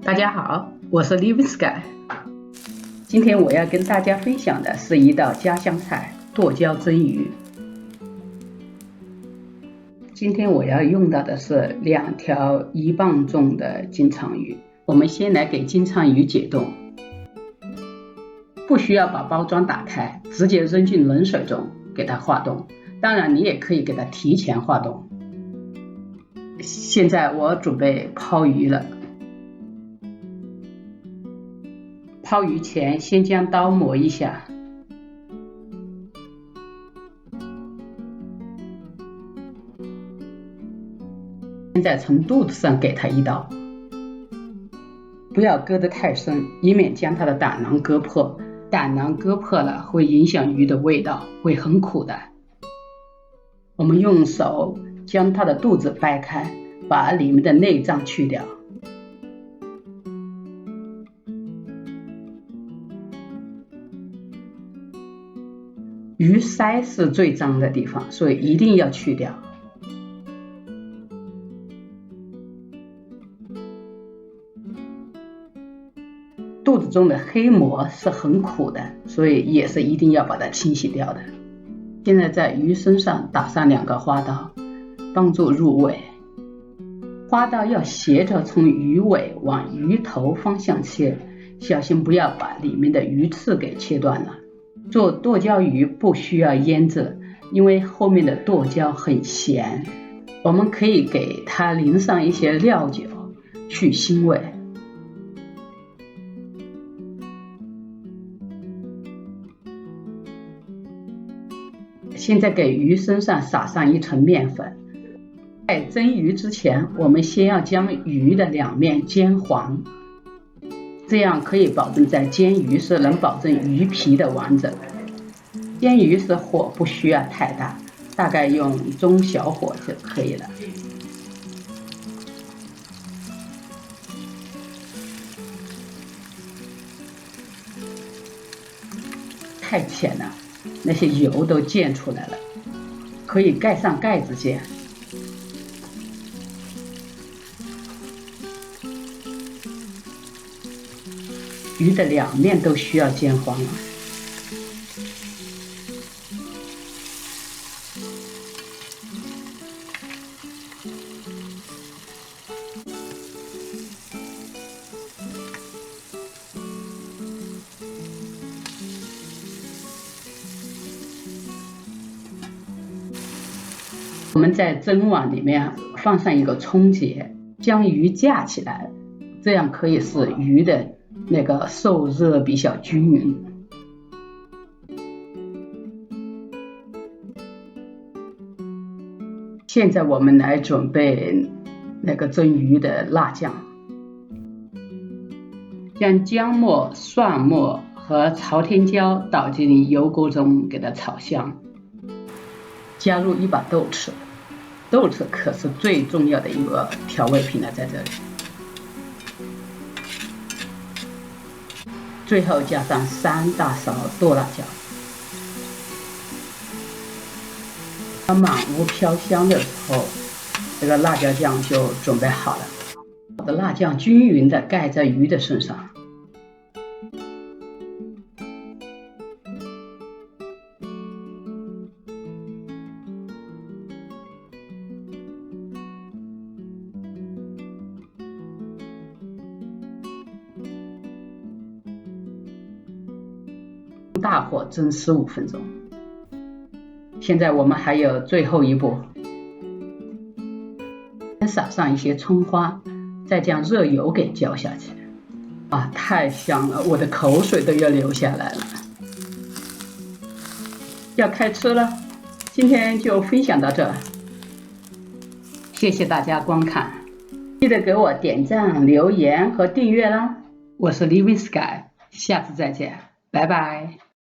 大家好，我是 Living Sky。今天我要跟大家分享的是一道家乡菜——剁椒蒸鱼。今天我要用到的是2条1磅重的金鲳鱼。我们先来给金鲳鱼解冻，不需要把包装打开，直接扔进冷水中给它化冻。当然，你也可以给它提前化冻。现在我准备抛鱼了。抛鱼前，先将刀磨一下，现在从肚子上给它一刀，不要割得太深，以免将它的胆囊割破。胆囊割破了会影响鱼的味道，会很苦的。我们用手将它的肚子掰开，把里面的内脏去掉。鱼鳃是最脏的地方，所以一定要去掉。肚子中的黑膜是很苦的，所以也是一定要把它清洗掉的。现在在鱼身上打上2个花刀，帮助入味。花刀要斜着从鱼尾往鱼头方向切，小心不要把里面的鱼刺给切断了。做剁椒鱼不需要腌制，因为后面的剁椒很咸，我们可以给它淋上一些料酒去腥味。现在给鱼身上撒上一层面粉。在蒸鱼之前，我们先要将鱼的2面煎黄，这样可以保证在煎鱼时能保证鱼皮的完整。煎鱼时火不需要太大，大概用中小火就可以了。太浅了，那些油都溅出来了，可以盖上盖子煎。鱼的2面都需要煎黄了。我们在蒸碗里面放上一个冲节，将鱼架起来，这样可以使鱼的那个受热比较均匀。现在我们来准备那个蒸鱼的辣酱，将姜末、蒜末和朝天椒倒进油锅中给它炒香，加入1把豆豉，豆豉可是最重要的一个调味品了，在这里。最后加上3大勺剁辣椒。当满屋飘香的时候，这个辣椒酱就准备好了。把辣酱均匀地盖在鱼的身上。大火蒸15分钟。现在我们还有最后一步，先撒上一些葱花，再将热油给浇下去。太香了，我的口水都要流下来了。要开吃了，今天就分享到这，谢谢大家观看，记得给我点赞、留言和订阅啦。我是 Living Sky， 下次再见，拜拜。